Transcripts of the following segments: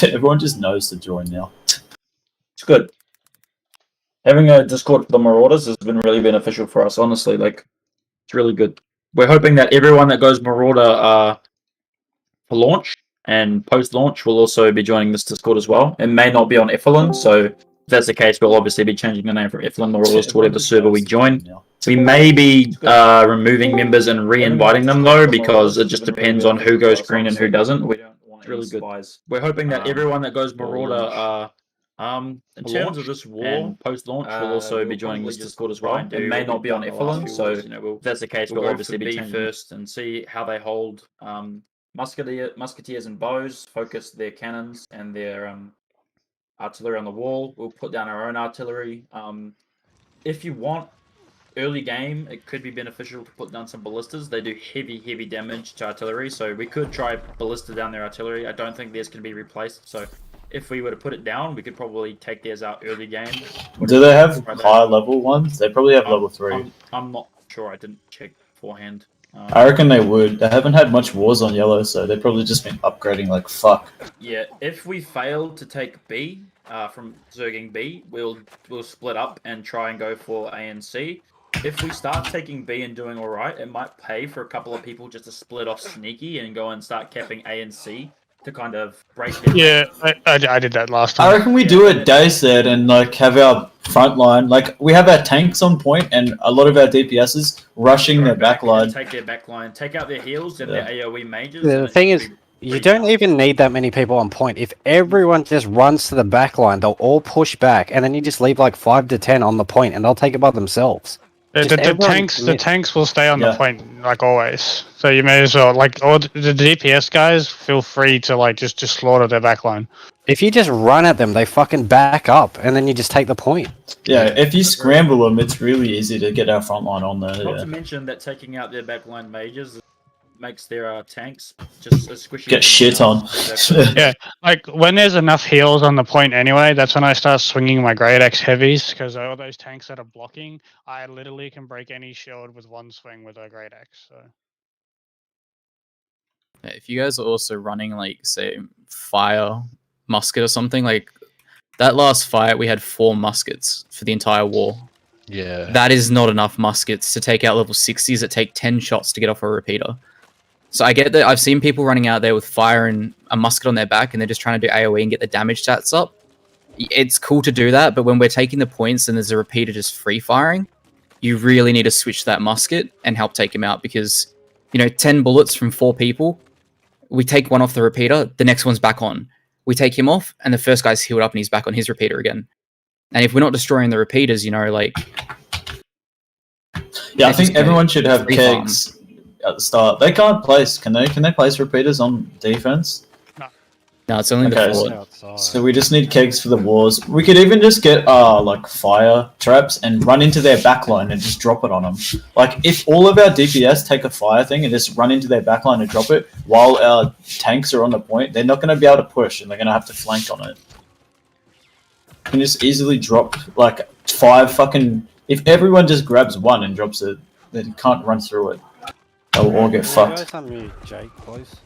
Everyone just knows to join now. It's good. Having a Discord for the Marauders has been really beneficial for us, honestly. Like, it's really good. We're hoping that everyone that goes Marauder for launch and post-launch will also be joining this Discord as well. It may not be on Ephelyn, so if that's the case, we'll obviously be changing the name from Ephelyn Marauders to whatever server we join. We may be removing members and re-inviting them, though, because it just depends on who goes green and who doesn't. We don't want really good. We're hoping that everyone that goes Marauder in terms of this war post-launch will also be joining this Discord as well. It may not be on Ephelyn, so if that's the case, we'll obviously be changing first and see how they hold musketeers and bows, focus their cannons and their artillery on the wall. We'll put down our own artillery. If you want early game, it could be beneficial to put down some ballistas. They do heavy damage to artillery, so we could try ballista down their artillery. I don't think theirs can be replaced, so if we were to put it down, we could probably take theirs out early game. Do they have higher level ones? They probably have level 3. I'm not sure. I didn't check beforehand. I reckon they would. They haven't had much wars on yellow, so they've probably just been upgrading like fuck. Yeah, if we fail to take B from Zerging B, we'll split up and try and go for A and C. If we start taking B and doing alright, it might pay for a couple of people just to split off sneaky and go and start capping A and C to kind of break them. Yeah, I did that last time. I reckon we do it day set and like have our front line, like we have our tanks on point and a lot of our DPSs rushing their back line. Take their back line, take out their heals and their AoE mages. The thing is, you don't even need that many people on point. If everyone just runs to the back line, they'll all push back, and then you just leave like 5 to 10 on the point, and they'll take it by themselves. The tanks will stay on the point like always. So you may as well all the DPS guys feel free to like just slaughter their backline. If you just run at them, they fucking back up, and then you just take the point. Yeah, if you scramble them, it's really easy to get our front line on there. Not to mention that taking out their backline mages makes their tanks just a squishy. Get shit on. Yeah, like when there's enough heals on the point anyway, that's when I start swinging my Great Axe heavies, because all those tanks that are blocking, I literally can break any shield with one swing with a Great Axe. So. If you guys are also running like say fire musket or something, like that last fight we had 4 muskets for the entire war. Yeah. That is not enough muskets to take out level 60s that take 10 shots to get off a repeater. So I get that. I've seen people running out there with fire and a musket on their back, and they're just trying to do AoE and get the damage stats up. It's cool to do that, but when we're taking the points and there's a repeater just free firing, you really need to switch that musket and help take him out, because 10 bullets from 4 people, we take one off the repeater, the next one's back on. We take him off, and the first guy's healed up and he's back on his repeater again. And if we're not destroying the repeaters, like... Yeah, I think everyone should have kegs at the start. They can't place. Can they place repeaters on defense? No, it's only the forward. So we just need kegs for the wars. We could even just get like fire traps and run into their backline and just drop it on them. Like if all of our DPS take a fire thing and just run into their backline and drop it while our tanks are on the point, they're not going to be able to push and they're going to have to flank on it. You can just easily drop like 5 fucking... If everyone just grabs one and drops it, they can't run through it. They'll all get fucked. Jake, please.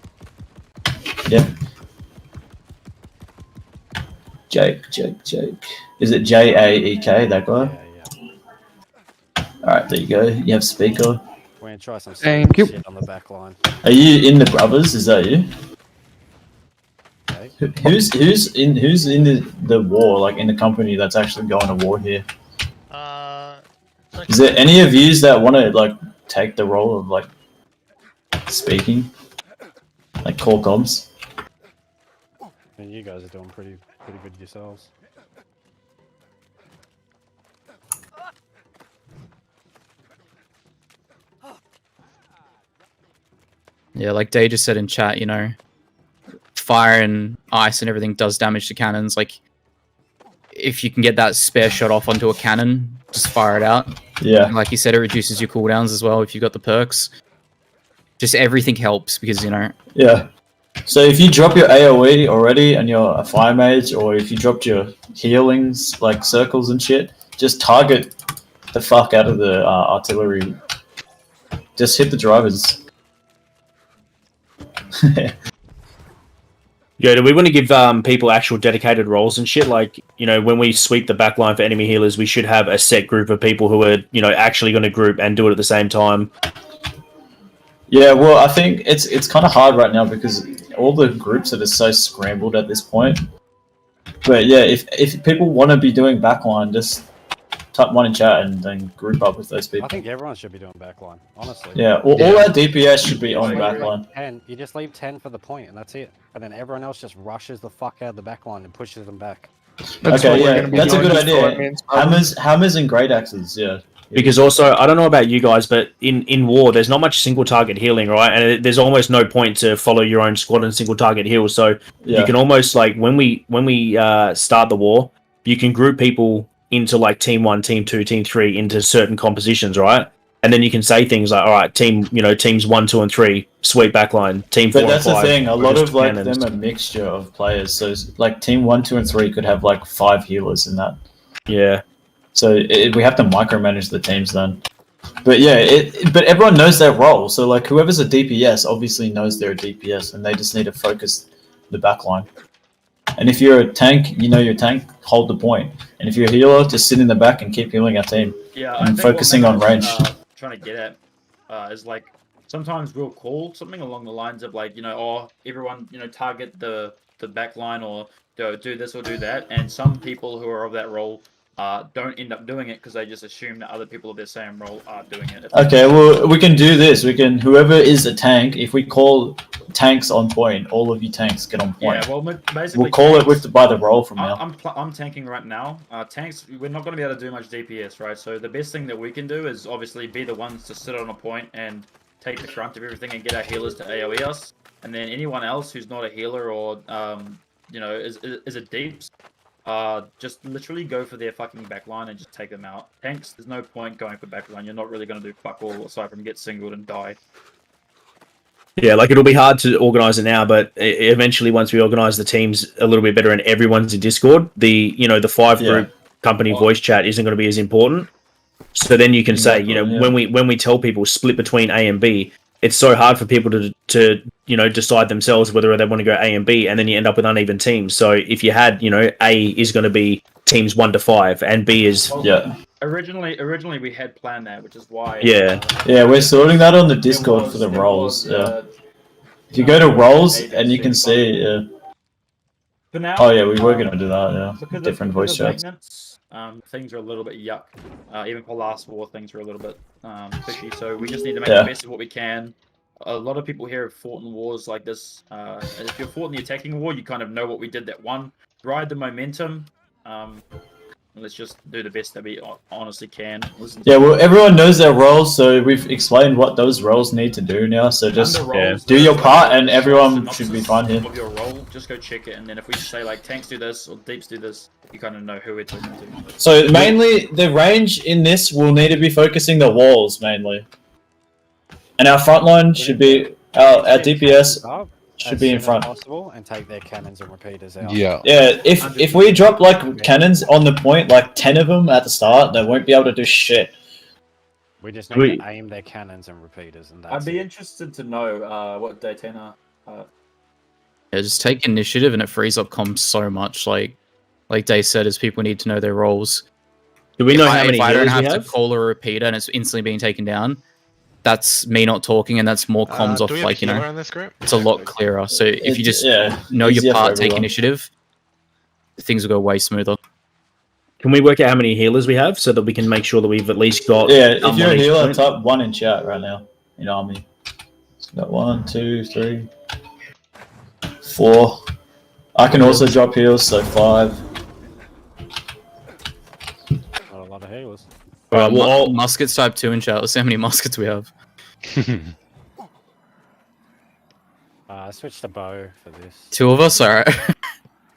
Yep. Jake. Is it Jaek, that guy? Yeah. Alright, there you go. You have speaker. We're gonna try some shit on the back line. Are you in the brothers? Is that you? Okay. Who's in the war, like in the company that's actually going to war here? Is there any of yous that want to like take the role of like speaking, like call comms? And you guys are doing pretty good yourselves. Yeah, like Day just said in chat, fire and ice and everything does damage to cannons. Like, if you can get that spare shot off onto a cannon, just fire it out. Yeah. And like you said, it reduces your cooldowns as well if you've got the perks. Just everything helps because, Yeah. So if you drop your AoE already and you're a fire mage, or if you dropped your healings, like circles and shit, just target the fuck out of the artillery. Just hit the drivers. Yeah, do we want to give people actual dedicated roles and shit? Like, when we sweep the back line for enemy healers, we should have a set group of people who are, actually going to group and do it at the same time. Yeah, well, I think it's kind of hard right now because all the groups are just so scrambled at this point. But yeah, if people want to be doing backline, just type one in chat and then group up with those people. I think everyone should be doing backline, honestly. Yeah, all our DPS should be on backline. 10, you just leave 10 for the point, and that's it. And then everyone else just rushes the fuck out of the backline and pushes them back. Okay, yeah, that's a good idea. Hammers and great axes, yeah. Because also, I don't know about you guys, but in war, there's not much single target healing, right? And there's almost no point to follow your own squad and single target heal. So you can almost when we start the war, you can group people into like team 1, team 2, team 3 into certain compositions, right? And then you can say things like, all right, teams 1, 2, and 3 sweep backline. Team 4 But that's and 5, the thing. A lot of like cannons. them a mixture of players. So like team 1, 2, and 3 could have like 5 healers in that. Yeah. So we have to micromanage the teams then. But yeah, but everyone knows their role. So like whoever's a DPS obviously knows they're a DPS, and they just need to focus the backline. And if you're a tank, you know your tank, hold the point. And if you're a healer, just sit in the back and keep healing our team. Yeah, And I think focusing what on Megan's, range. Trying to get at is like sometimes we'll call something along the lines of like everyone target the back line or do this or do that, and some people who are of that role don't end up doing it because they just assume that other people of their same role are doing it. Okay, well we can do this. Whoever is a tank, if we call tanks on point, all of you tanks get on point. Yeah, well, basically We'll call tanks, it by the role from now. I'm tanking right now. Tanks, we're not going to be able to do much DPS, right? So the best thing that we can do is obviously be the ones to sit on a point and take the brunt of everything and get our healers to AoE us. And then anyone else who's not a healer or is a deeps, just literally go for their fucking backline and just take them out. Tanks, there's no point going for backline. You're not really going to do fuck all aside from get singled and die. Yeah, like it'll be hard to organize it now, but eventually, once we organize the teams a little bit better and everyone's in Discord, the 5 group company voice chat isn't going to be as important. So then you can say, when we tell people split between A and B, it's so hard for people to decide themselves whether they want to go A and B, and then you end up with uneven teams. So if you had, A is going to be teams 1 to 5, and B is Originally we had planned that, which is why. Yeah, we're sorting that on the Discord for the roles. If you go to roles and you can see. For now. Oh yeah, we were gonna do that. Yeah, Because different voice chats. Things are a little bit yuck. Even for last war, things are a little bit fishy. So we just need to make the best of what we can. A lot of people here have fought in wars like this. And if you're fought in the attacking war, you kind of know what we did that one. Ride the momentum. Let's just do the best that we honestly can. Yeah, well, everyone knows their roles, so we've explained what those roles need to do now. So just do your part, and everyone should be fine here. Of your role, just go check it, and then if we say like tanks do this or deeps do this, you kind of know who we're talking to. So mainly, the range in this will need to be focusing the walls mainly, and our front line should be our DPS. Should be in front. Possible, and take their cannons and repeaters out. Yeah. If we drop like cannons on the point, like 10 of them at the start, they won't be able to do shit. We just need to aim their cannons and repeaters, and that's I'd be interested to know what Daytona. Yeah, just take initiative, and it frees up comms so much. Like Day said, is people need to know their roles. Do we know how many if I don't healers we have to call a repeater and it's instantly being taken down, that's me not talking, and that's more comms off, like, in this group? it's a lot clearer. So if you just know easier your for part, take everyone. initiative, things will go way smoother. Can we work out how many healers we have so that we can make sure that we've at least got? Yeah, if you're a on each healer, point? type 1 in chat right now in army. So got 1, 2, 3, 4. I can also drop heals, so 5. not a lot of healers. Alright, well, Muskets type 2 in chat. Let's see how many muskets we have. I switched to bow for this. 2 of us, alright.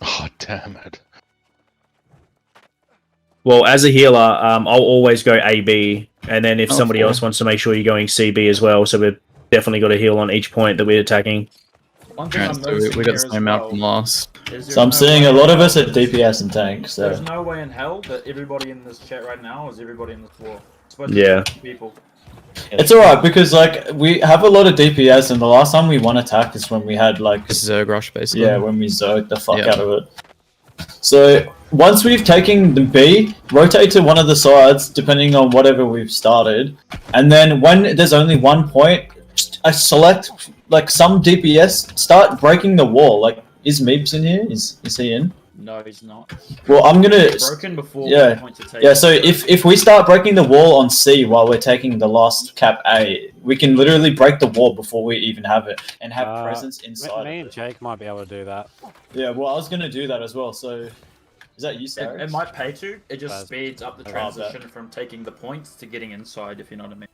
Oh, damn it. well, as a healer, I'll always go AB, and then if somebody fair. else wants to make sure you're going CB as well, so we've definitely got a heal on each point that we're attacking. One thing Alright, I'm so noticing we got here the as same amount well from last. is So I'm there's no seeing a way lot in of us hell at that- DPS and tank. There's So no way in hell that everybody in this chat right now is everybody in this war. It's supposed Yeah. to be people. it's alright because like we have a lot of DPS, and the last time we won attack is when we had like Just Zerg rush, basically. yeah, when we zerged the fuck Yeah. out of it. So once we've taken the B, rotate to one of the sides depending on whatever we've started, and then when there's only 1 point, I select like some DPS, start breaking the wall. Like, is Meebs in here? Is he in? No, he's not. Well, I'm gonna It's broken before yeah. one point to take. yeah. So if we start breaking the wall on C while we're taking the last cap A, we can literally break the wall before we even have it and have presence inside. Me of and it. Jake might be able to do that. Yeah, well, I was gonna do that as well. So, is that you, Sarah? It might pay to. It just Does. speeds up the Okay. transition from taking the points to getting inside, if you know what I mean.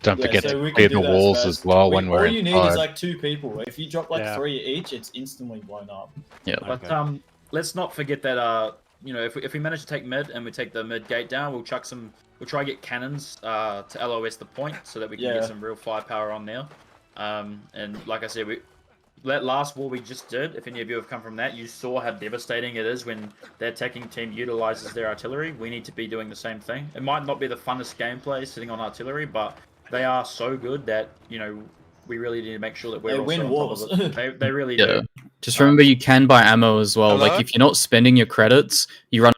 Don't forget so to we can clear do the that walls first. as well when All we're you need inside. is like 2 people. If you drop like Yeah. 3 each, it's instantly blown up. Yeah. But Okay. let's not forget that you know, if we manage to take mid and we take the mid gate down, we'll chuck some. We'll try to get cannons to LOS the point so that we can Yeah. get some real firepower on there. And like I said, that last war we just did. If any of you have come from that, you saw how devastating it is when the attacking team utilizes their artillery. We need to be doing the same thing. It might not be the funnest gameplay sitting on artillery, but they are so good that you know we really need to make sure that we're They also win on wars. top of it. They really Yeah. do. Just remember, you can buy ammo as well. Like, Hello? if you're not spending your credits, you run.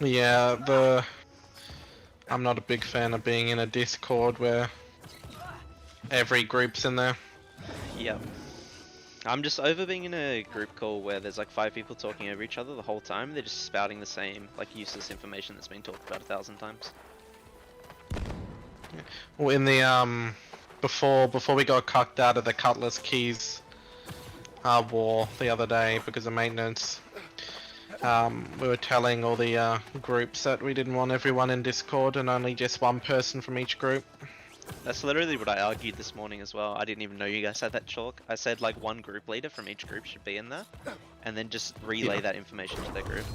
Yeah, I'm not a big fan of being in a Discord where every group's in there. Yep. I'm just over being in a group call where there's like 5 people talking over each other the whole time. They're just spouting the same like useless information that's been talked about 1,000 times. Well, in the before we got cucked out of the Cutlass Keys war the other day because of maintenance, we were telling all the groups that we didn't want everyone in Discord and only just one person from each group. That's literally what I argued this morning as well. I didn't even know you guys had that chalk. I said like one group leader from each group should be in there, and then just relay that information to their group.